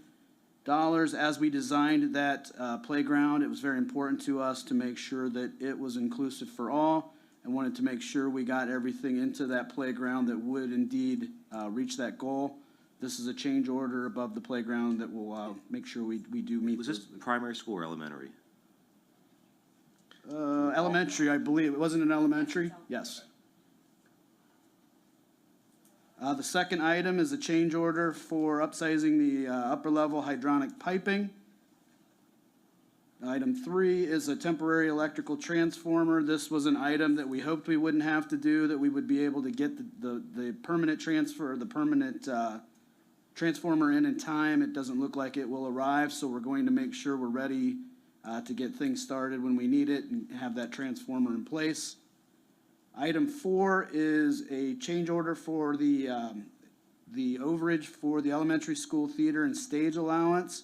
As we designed that playground, it was very important to us to make sure that it was inclusive for all, and wanted to make sure we got everything into that playground that would indeed reach that goal. This is a change order above the playground that will make sure we do meet. Was this primary school or elementary? Elementary, I believe. It wasn't an elementary? Yes. The second item is a change order for upsizing the upper level hydronic piping. Item 3 is a temporary electrical transformer. This was an item that we hoped we wouldn't have to do, that we would be able to get the permanent transformer in time. It doesn't look like it will arrive, so we're going to make sure we're ready to get things started when we need it and have that transformer in place. Item 4 is a change order for the overage for the elementary school theater and stage allowance.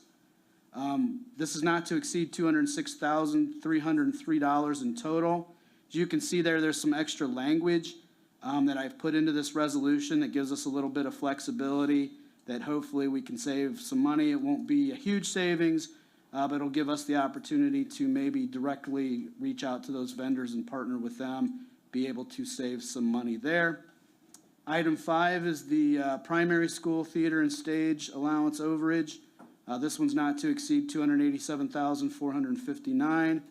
This is not to exceed $206,303 in total. As you can see there's some extra language that I've put into this resolution that gives us a little bit of flexibility, that hopefully we can save some money. It won't be a huge savings, but it'll give us the opportunity to maybe directly reach out to those vendors and partner with them, be able to save some money there. Item 5 is the primary school theater and stage allowance overage. This one's not to exceed $287,459.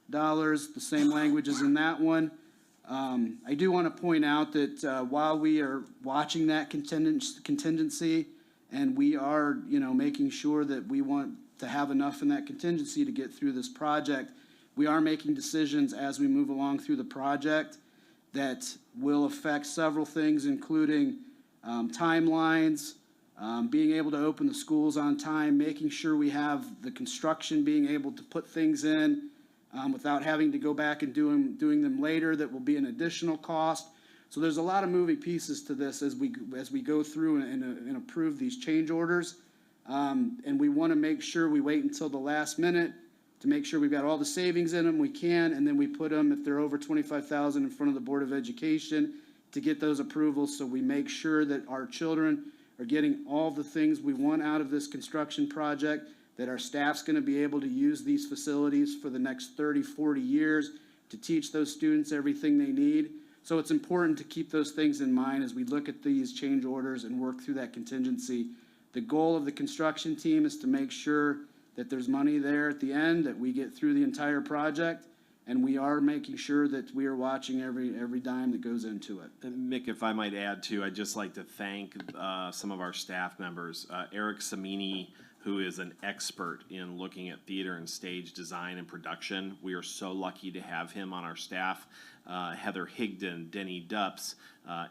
The same language is in that one. I do want to point out that while we are watching that contingency, and we are, making sure that we want have enough in that contingency to get through this project. We are making decisions as we move along through the project that will affect several things, including timelines, being able to open the schools on time, making sure we have the construction being able to put things in without having to go back and doing them later. That will be an additional cost. So there's a lot of moving pieces to this as we go through and approve these change orders. And we want to make sure we wait until the last minute to make sure we've got all the savings in them we can, and then we put them, if they're over $25,000, in front of the Board of Education to get those approvals, so we make sure that our children are getting all the things we want out of this construction project, that our staff's going to be able to use these facilities for the next 30, 40 years to teach those students everything they need. So it's important to keep those things in mind as we look at these change orders and work through that contingency. The goal of the construction team is to make sure that there's money there at the end, that we get through the entire project, and we are making sure that we are watching every dime that goes into it. And Mick, if I might add too, I'd just like to thank some of our staff members. Eric Samini, who is an expert in looking at theater and stage design and production. We are so lucky to have him on our staff. Heather Higdon, Denny Dupps,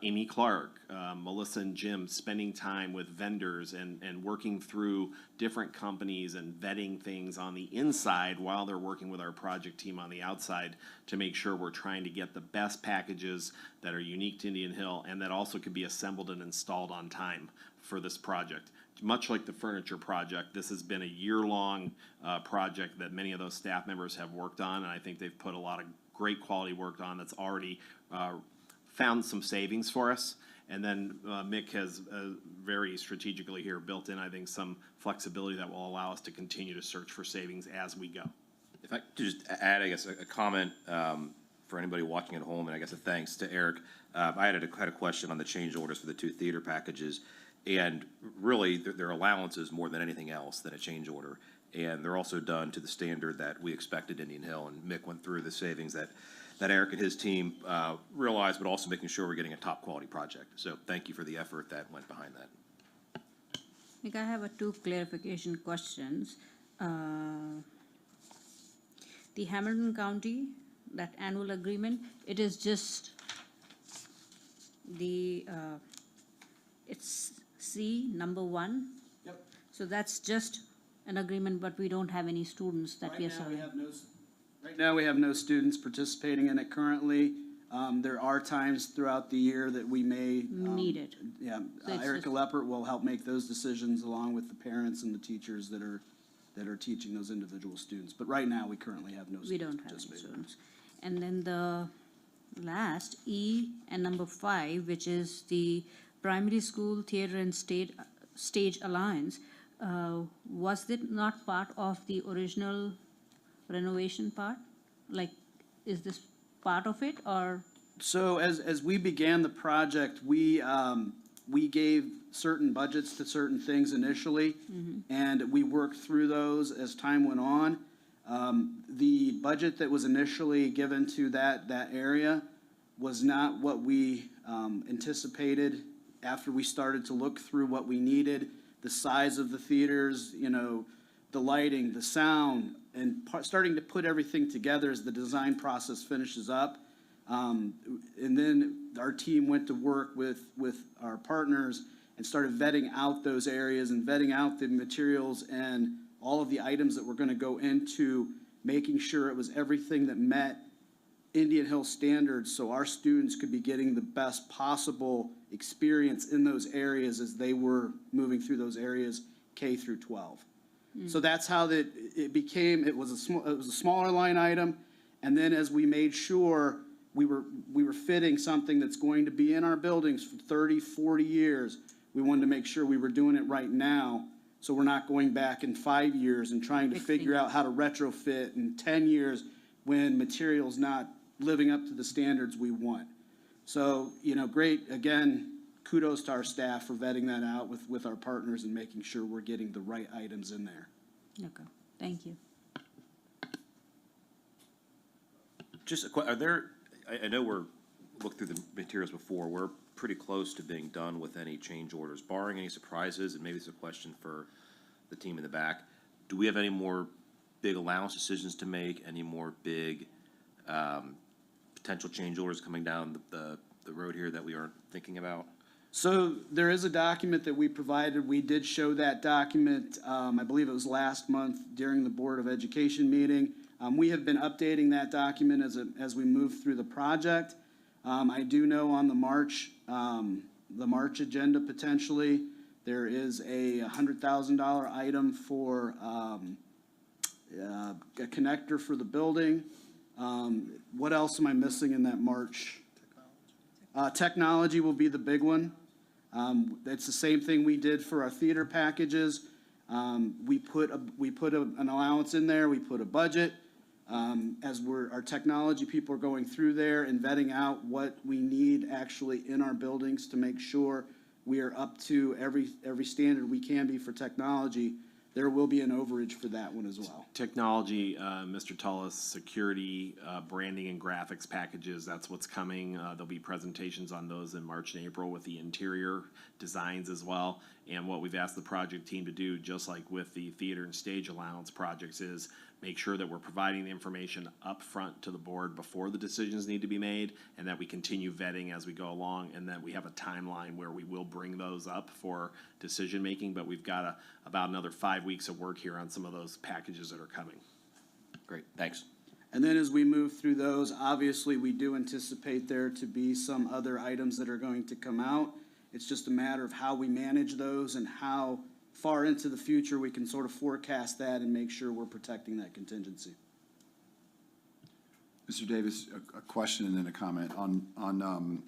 Amy Clark, Melissa and Jim, spending time with vendors and working through different companies and vetting things on the inside while they're working with our project team on the outside to make sure we're trying to get the best packages that are unique to Indian Hill and that also can be assembled and installed on time for this project. Much like the furniture project, this has been a year-long project that many of those staff members have worked on, and I think they've put a lot of great quality work on that's already found some savings for us. And then Mick has very strategically here built in, I think, some flexibility that will allow us to continue to search for savings as we go. If I could just add, I guess, a comment for anybody watching at home, and I guess a thanks to Eric. I had a question on the change orders for the 2 theater packages. And really, they're allowances more than anything else than a change order. And they're also done to the standard that we expected Indian Hill. And Mick went through the savings that Eric and his team realized, but also making sure we're getting a top quality project. So thank you for the effort that went behind that. Nick, I have 2 clarification questions. The Hamilton County, that annual agreement, it is just the, it's C, number 1. Yep. So that's just an agreement, but we don't have any students that we are serving. Right now, we have no students participating in it currently. There are times throughout the year that we may Need it. Yeah, So it's Erica just- Leppert will help make those decisions along with the parents and the teachers that are teaching those individual students. But right now, we currently have no We students don't have any participating. students. And then the last, E and number 5, which is the Primary School Theater and Stage Alliance, was it not part of the original renovation part? Like, is this part of it, or? So as we began the project, we gave certain budgets to certain things initially, and we worked through those as time went on. The budget that was initially given to that area was not what we anticipated after we started to look through what we needed, the size of the theaters, the lighting, the sound, and starting to put everything together as the design process finishes up. And then our team went to work with our partners and started vetting out those areas and vetting out the materials and all of the items that were going to go into making sure it was everything that met Indian Hill standards, so our students could be getting the best possible experience in those areas as they were moving through those areas K through 12. So that's how it became. It was a smaller line item, and then as we made sure we were fitting something that's going to be in our buildings for 30, 40 years, we wanted to make sure we were doing it right now, so we're not going back in 5 years and trying to figure out how to retrofit in 10 years when material's not living up to the standards we want. So, great, again, kudos to our staff for vetting that out with our partners and making sure we're getting the right items in there. Okay, thank you. Just I know we're looked through the materials before. We're pretty close to being done with any change orders, barring any surprises, and maybe it's a question for the team in the back. do we have any more big allowance decisions to make? Any more big potential change orders coming down the road here that we aren't thinking about? So there is a document that we provided. We did show that document, I believe it was last month during the Board of Education meeting. We have been updating that document as we move through the project. I do know on the March agenda potentially, there is a $100,000 item for a connector for the building. What else am I missing in that March? Technology will be the big one. It's the same thing we did for our theater packages. We put an allowance in there, we put a budget. As our technology people are going through there and vetting out what we need actually in our buildings to make sure we are up to every standard we can be for technology, there will be an overage for that one as well. Technology, Mr. Tullis, security, branding and graphics packages, that's what's coming. There'll be presentations on those in March and April with the interior designs as well. And what we've asked the project team to do, just like with the theater and stage allowance projects, is make sure that we're providing the information up front to the board before the decisions need to be made, and that we continue vetting as we go along, and that we have a timeline where we will bring those up for decision making. But we've got about another 5 weeks of work here on some of those packages that are coming. Great, thanks. And then as we move through those, obviously, we do anticipate there to be some other items that are going to come out. It's just a matter of how we manage those and how far into the future we can sort of forecast that and make sure we're protecting that contingency. Mr. Davis, a question and then a comment. On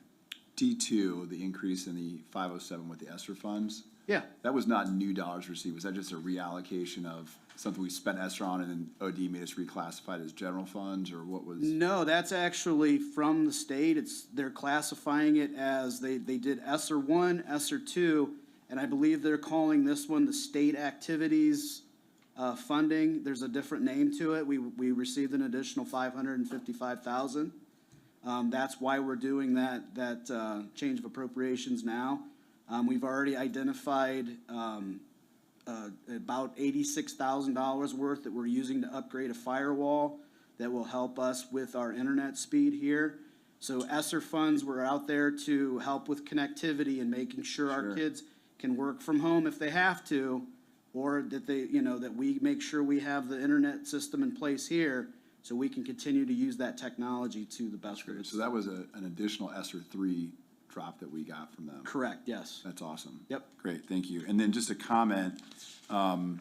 D2, the increase in the 507 with the ESSER funds, Yeah. that was not new dollars received. Was that just a reallocation of something we spent ESSER on and then OD made us reclassify it as general funds, or what was? No, that's actually from the state. They're classifying it as, they did ESSER 1, ESSER 2, and I believe they're calling this one the state activities funding. There's a different name to it. We received an additional $555,000. That's why we're doing that change of appropriations now. We've already identified about $86,000 worth that we're using to upgrade a firewall that will help us with our internet speed here. So ESSER funds were out there to help with connectivity and making sure our kids can work from home if they have to, or that that we make sure we have the internet system in place here so we can continue to use that technology to the best of its. So that was an additional ESSER 3 drop that we got from them. Correct, yes. That's awesome. Yep. Great, thank you. And then just a comment, I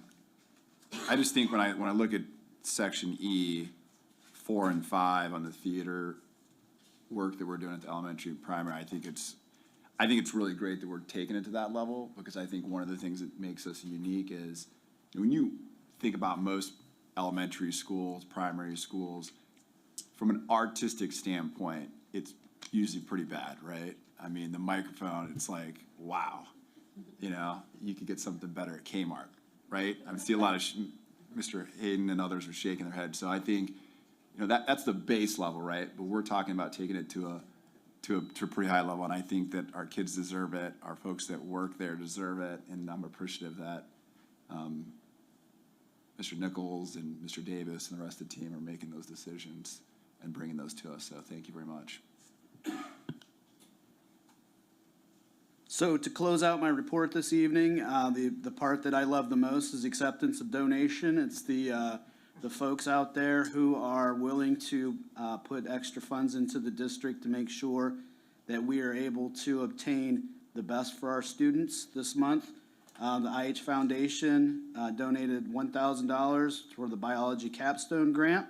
just think when I look at section E, 4 and 5 on the theater work that we're doing at the elementary and primary, I think it's really great that we're taking it to that level, because I think one of the things that makes us unique is when you think about most elementary schools, primary schools, from an artistic standpoint, it's usually pretty bad, right? I mean, the microphone, it's like, wow, you could get something better at Kmart, right? I see a lot of Mr. Hayden and others are shaking their heads. So I think, that's the base level, right? But we're talking about taking it to a pretty high level, and I think that our kids deserve it, our folks that work there deserve it, and I'm appreciative that Mr. Nichols and Mr. Davis and the rest of the team are making those decisions and bringing those to us, so thank you very much. So to close out my report this evening, the part that I love the most is acceptance of donation. It's the folks out there who are willing to put extra funds into the district to make sure that we are able to obtain the best for our students this month. The IH Foundation donated $1,000 for the biology capstone grant.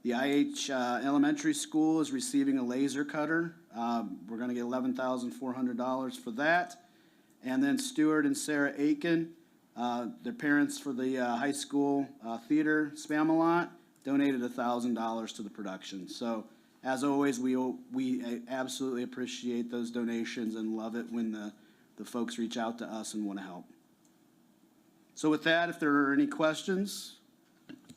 The IH Elementary School is receiving a laser cutter. We're going to get $11,400 for that. And then Stuart and Sarah Aiken, their parents for the high school theater Spamalot, donated $1,000 to the production. So as always, we absolutely appreciate those donations and love it when the folks reach out to us and want to help. So with that, if there are any questions.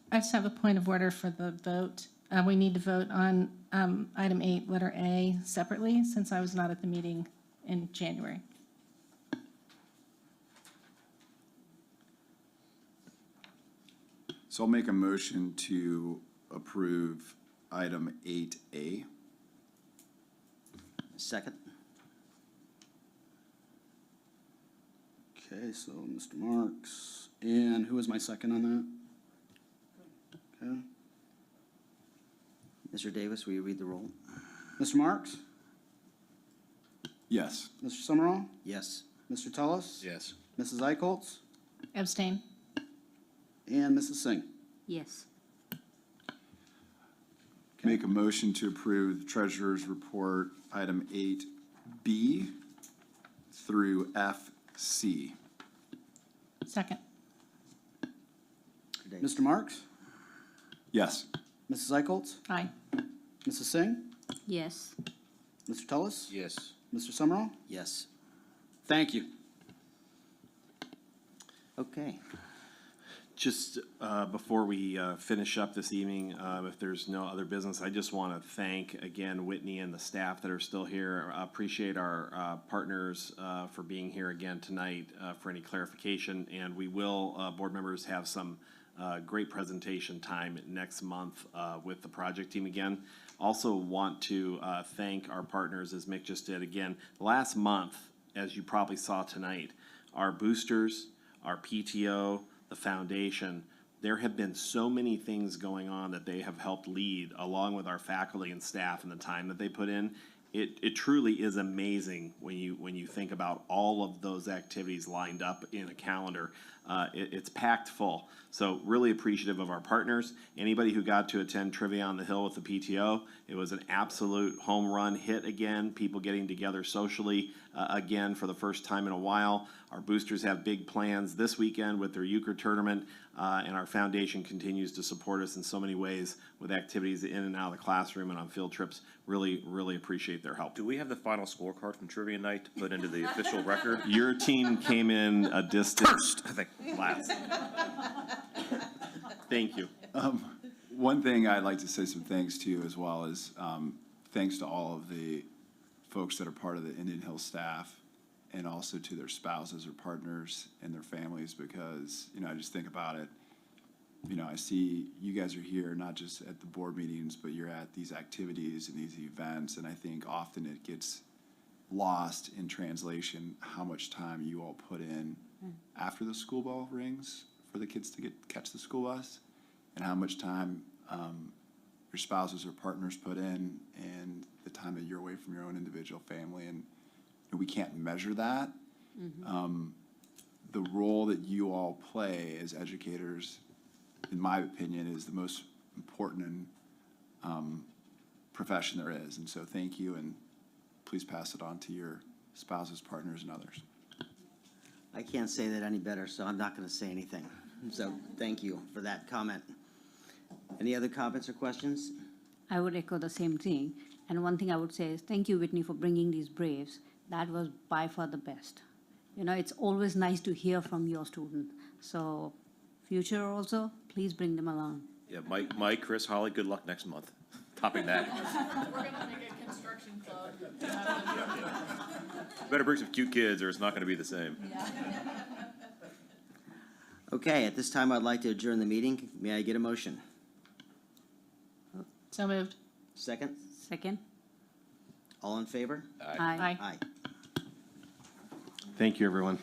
I just have a point of order for the vote. We need to vote on item 8, letter A, separately, since I was not at the meeting in January. So I'll make a motion to approve item 8A. Second? Okay, so Mr. Marks, and who was my second on that? Okay. Mr. Davis, will you read the roll? Mr. Marks? Yes. Mr. Summerall? Yes. Mr. Tullis? Yes. Mrs. Eichholz? Abstain. And Mrs. Singh? Yes. Make a motion to approve the treasurer's report, item 8B through FC. Second. Mr. Marks? Yes. Mrs. Eichholz? Aye. Mrs. Singh? Yes. Mr. Tullis? Yes. Mr. Summerall? Yes. Thank you. Okay. Just before we finish up this evening, if there's no other business, I just want to thank again Whitney and the staff that are still here. Appreciate our partners for being here again tonight for any clarification. And we will, board members, have some great presentation time next month with the project team again. Also want to thank our partners, as Mick just did again. Last month, as you probably saw tonight, our boosters, our PTO, the foundation, there have been so many things going on that they have helped lead, along with our faculty and staff and the time that they put in. It truly is amazing when you think about all of those activities lined up in a calendar. It's packed full. So really appreciative of our partners. Anybody who got to attend Trivia on the Hill with the PTO, it was an absolute home run hit again. People getting together socially again for the first time in a while. Our boosters have big plans this weekend with their euchre tournament, and our foundation continues to support us in so many ways with activities in and out of the classroom and on field trips. Really, really appreciate their help. Do we have the final scorecard from trivia night to put into the official record? Your team came in a distant First, I think. last. Thank you. One thing I'd like to say some thanks to, as well as thanks to all of the folks that are part of the Indian Hill staff, and also to their spouses or partners and their families, because, I just think about it. I see you guys are here not just at the board meetings, but you're at these activities and these events, and I think often it gets lost in translation how much time you all put in after the school bell rings for the kids to catch the school bus, and how much time your spouses or partners put in, and the time that you're away from your own individual family, and we can't measure that. The role that you all play as educators, in my opinion, is the most important profession there is. And so thank you, and please pass it on to your spouses, partners, and others. I can't say that any better, so I'm not going to say anything. So thank you for that comment. Any other comments or questions? I would echo the same thing. And one thing I would say is thank you, Whitney, for bringing these Braves. That was by far the best. It's always nice to hear from your student. So future also, please bring them along. Yeah, Mike, Chris, Holly, good luck next month. Topping that. We're gonna make a construction club. Better bring some cute kids or it's not gonna be the same. Okay, at this time, I'd like to adjourn the meeting. May I get a motion? So moved. Second? Second? All in favor? Aye. Aye. Thank you, everyone.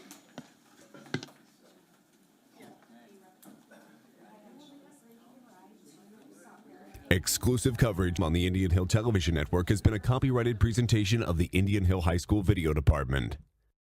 Exclusive coverage on the Indian Hill Television Network has been a copyrighted presentation of the Indian Hill High School Video Department.